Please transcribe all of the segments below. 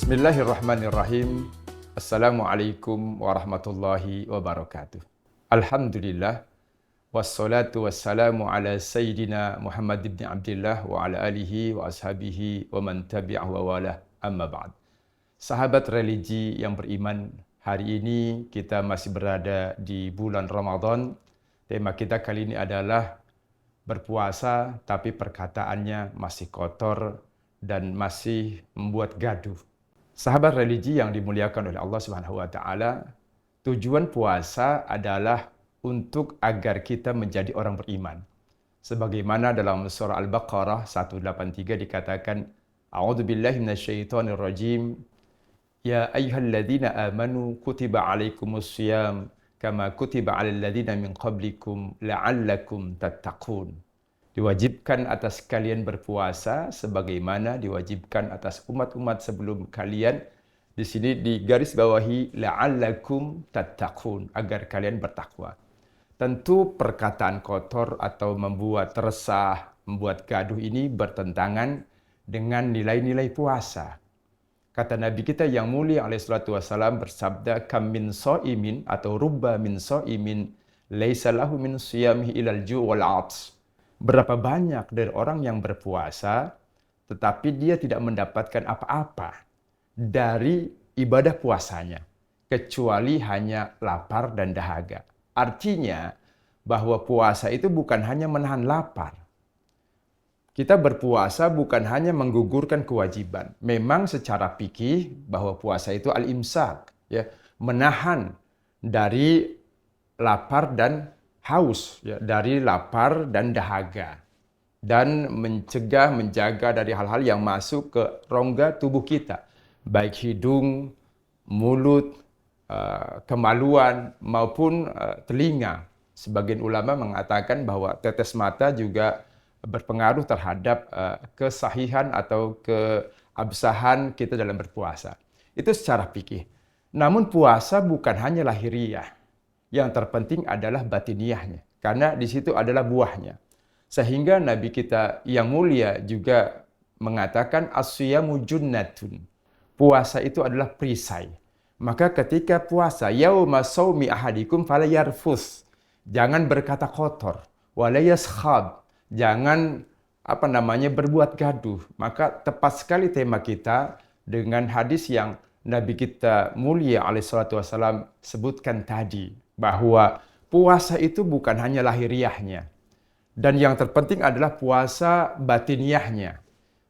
Bismillahirrahmanirrahim. Assalamualaikum warahmatullahi wabarakatuh. Alhamdulillah. Wassalatu wassalamu ala Sayyidina Muhammad ibn Abdillah wa ala alihi wa ashabihi wa man tabi'ahu wa walah, amma ba'd. Sahabat religi yang beriman, hari ini kita masih berada di bulan Ramadan. Tema kita kali ini adalah berpuasa tapi perkataannya masih kotor dan masih membuat gaduh. Sahabat religi yang dimuliakan oleh Allah Subhanahu wa taala, tujuan puasa adalah untuk agar kita menjadi orang beriman. Sebagaimana dalam surah Al-Baqarah 183 dikatakan, A'udzubillahi minasyaitonir rajim. Ya ayyuhalladzina amanu kutiba alaikumussyiyam kama kutiba alal ladzina min qablikum la'allakum tattaqun. Diwajibkan atas kalian berpuasa sebagaimana diwajibkan atas umat-umat sebelum kalian. Di sini digaris bawahi la'allakum tattaqun, agar kalian bertakwa. Tentu perkataan kotor atau membuat resah, membuat gaduh ini bertentangan dengan nilai-nilai puasa. Kata Nabi kita yang mulia alaihi salatu wassalam bersabda, kam min shaimin atau rubba min shaimin laisa lahu min siyamihi ilal ju' wal 'aths. Berapa banyak dari orang yang berpuasa, tetapi dia tidak mendapatkan apa-apa dari ibadah puasanya, kecuali hanya lapar dan dahaga. Artinya, bahwa puasa itu bukan hanya menahan lapar. Kita berpuasa bukan hanya menggugurkan kewajiban. Memang secara fikih bahwa puasa itu al-imsak, ya, menahan dari lapar dan haus, ya, dari lapar dan dahaga, dan menjaga dari hal-hal yang masuk ke rongga tubuh kita, baik hidung, mulut, kemaluan maupun telinga. Sebagian ulama mengatakan bahwa tetes mata juga berpengaruh terhadap kesahihan atau keabsahan kita dalam berpuasa. Itu secara fikih. Namun puasa bukan hanya lahiriah. Yang terpenting adalah batiniahnya, karena di situ adalah buahnya. Sehingga Nabi kita yang mulia juga mengatakan as-siyamu junnatun. Puasa itu adalah perisai. Maka ketika puasa, yauma shaumi ahadikum fala yarfus. Jangan berkata kotor, wala yaskhab. Jangan berbuat gaduh. Maka tepat sekali tema kita dengan hadis yang Nabi kita mulia alaihi salatu wassalam sebutkan tadi, bahwa puasa itu bukan hanya lahiriahnya, dan yang terpenting adalah puasa batiniahnya,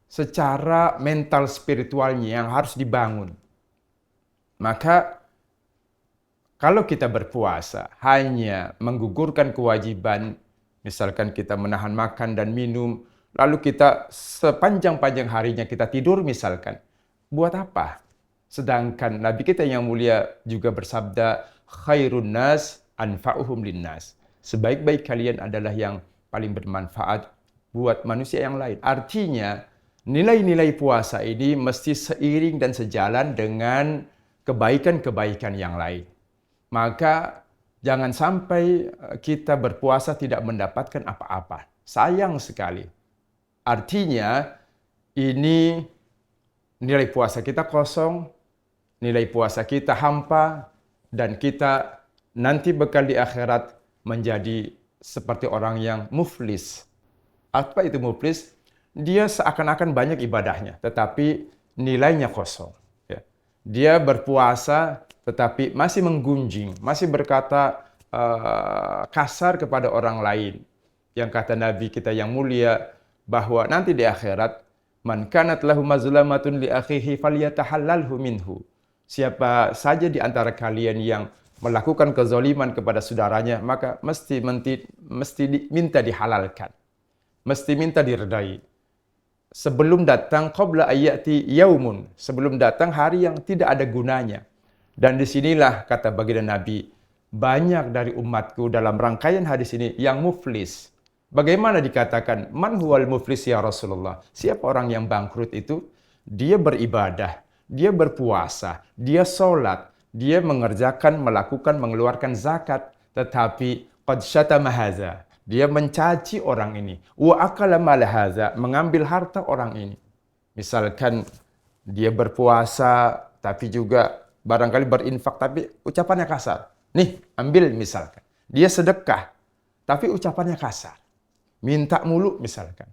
secara mental spiritualnya yang harus dibangun. Maka kalau kita berpuasa hanya menggugurkan kewajiban, misalkan kita menahan makan dan minum, lalu kita sepanjang-panjang harinya kita tidur misalkan, buat apa? Sedangkan Nabi kita yang mulia juga bersabda, khairun nas anfa'uhum linnas. Sebaik-baik kalian adalah yang paling bermanfaat buat manusia yang lain. Artinya, nilai-nilai puasa ini mesti seiring dan sejalan dengan kebaikan-kebaikan yang lain. Maka jangan sampai kita berpuasa tidak mendapatkan apa-apa. Sayang sekali. Artinya, ini nilai puasa kita kosong, nilai puasa kita hampa, dan kita nanti bekal di akhirat menjadi seperti orang yang muflis. Apa itu muflis? Dia seakan-akan banyak ibadahnya, tetapi nilainya kosong. Ya. Dia berpuasa, tetapi masih menggunjing, masih berkata kasar kepada orang lain. Yang kata Nabi kita yang mulia, bahwa nanti di akhirat, man kanat lahu mazlamatun li akhihi falyatahallalhu minhu. Siapa saja di antara kalian yang melakukan kezaliman kepada saudaranya, maka mesti minta dihalalkan. Mesti minta diredai. Sebelum datang qabla ayyati yaumun, sebelum datang hari yang tidak ada gunanya. Dan disinilah kata baginda Nabi, banyak dari umatku dalam rangkaian hadis ini yang muflis. Bagaimana dikatakan man huwal muflis ya Rasulullah? Siapa orang yang bangkrut itu? Dia beribadah, dia berpuasa, dia sholat, dia melakukan, mengeluarkan zakat, tetapi qad syatama hadza. Dia mencaci orang ini. Wa akala mal hadza, mengambil harta orang ini. Misalkan Dia berpuasa, tapi juga barangkali berinfak, tapi ucapannya kasar. Nih, ambil misalkan. Dia sedekah, tapi ucapannya kasar. Minta mulu misalkan.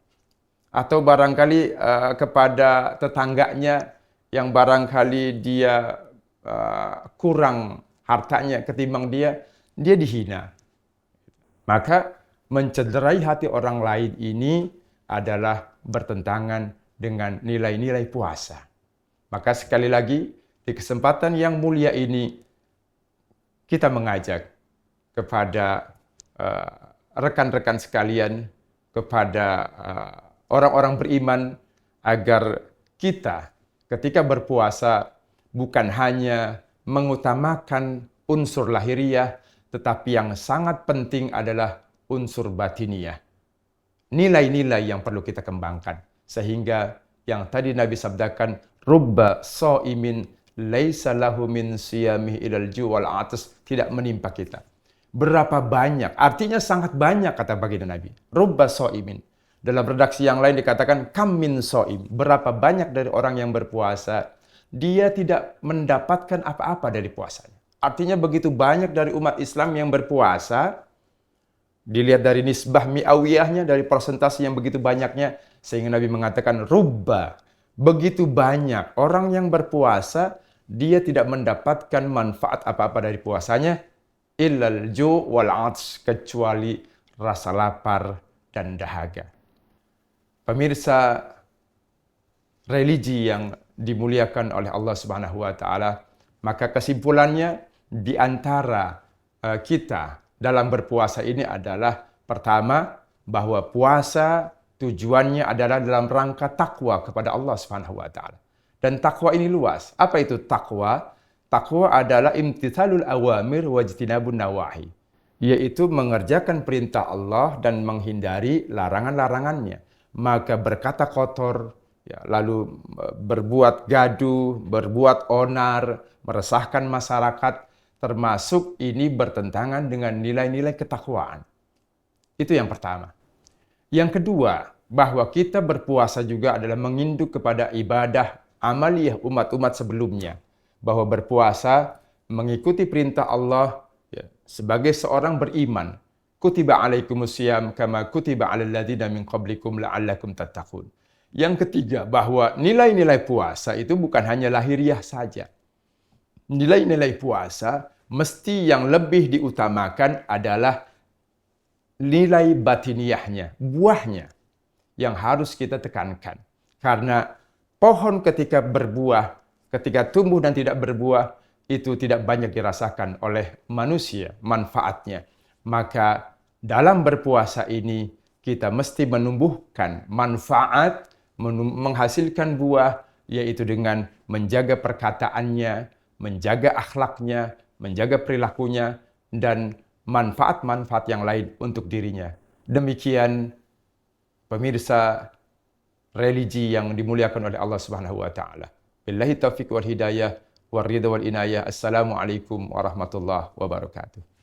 Atau barangkali kepada tetangganya yang barangkali dia kurang hartanya ketimbang dia dihina. Maka mencederai hati orang lain ini adalah bertentangan dengan nilai-nilai puasa. Maka sekali lagi, di kesempatan yang mulia ini, kita mengajak kepada rekan-rekan sekalian, kepada orang-orang beriman, agar kita ketika berpuasa bukan hanya mengutamakan unsur lahiriah, tetapi yang sangat penting adalah unsur batiniah. Nilai-nilai yang perlu kita kembangkan. Sehingga yang tadi Nabi sabdakan, rubba sha'imin laisa lahu min siyamih ilal ju' wal 'atas, tidak menimpa kita. Berapa banyak, artinya sangat banyak kata baginda Nabi. Rubba sha'imin. Dalam redaksi yang lain dikatakan kam min sha'im. Berapa banyak dari orang yang berpuasa, dia tidak mendapatkan apa-apa dari puasanya. Artinya begitu banyak dari umat Islam yang berpuasa, dilihat dari nisbah mi'awiyahnya, dari persentase yang begitu banyaknya, sehingga Nabi mengatakan rubba, begitu banyak orang yang berpuasa, dia tidak mendapatkan manfaat apa-apa dari puasanya, illal ju' wal 'atsy, kecuali rasa lapar dan dahaga. Pemirsa religi yang dimuliakan oleh Allah Subhanahu wa taala, maka kesimpulannya di antara kita dalam berpuasa ini adalah pertama, bahwa puasa tujuannya adalah dalam rangka takwa kepada Allah Subhanahu wa taala. Dan takwa ini luas. Apa itu takwa? Takwa adalah imtithalul awamir wajtinabun nawahi, yaitu mengerjakan perintah Allah dan menghindari larangan-larangannya. Maka berkata kotor, ya, lalu berbuat gaduh, berbuat onar, meresahkan masyarakat, termasuk ini bertentangan dengan nilai-nilai ketakwaan. Itu yang pertama. Yang kedua, bahwa kita berpuasa juga adalah menginduk kepada ibadah amaliyah umat-umat sebelumnya. Bahwa berpuasa mengikuti perintah Allah, ya, sebagai seorang beriman. Kutiba alaikumusiyam kama kutiba alal ladzina min qablikum la'allakum tattaqun. Yang ketiga, bahwa nilai-nilai puasa itu bukan hanya lahiriah saja. Nilai-nilai puasa mesti yang lebih diutamakan adalah nilai batiniahnya, buahnya yang harus kita tekankan. Karena pohon ketika berbuah, ketika tumbuh dan tidak berbuah, itu tidak banyak dirasakan oleh manusia manfaatnya. Maka dalam berpuasa ini kita mesti menumbuhkan manfaat, menghasilkan buah, yaitu dengan menjaga perkataannya, menjaga akhlaknya, menjaga perilakunya, dan manfaat-manfaat yang lain untuk dirinya. Demikian pemirsa religi yang dimuliakan oleh Allah Subhanahu wa taala. Billahi taufiq wal hidayah, wal ridha wal inayah. Assalamualaikum warahmatullahi wabarakatuh.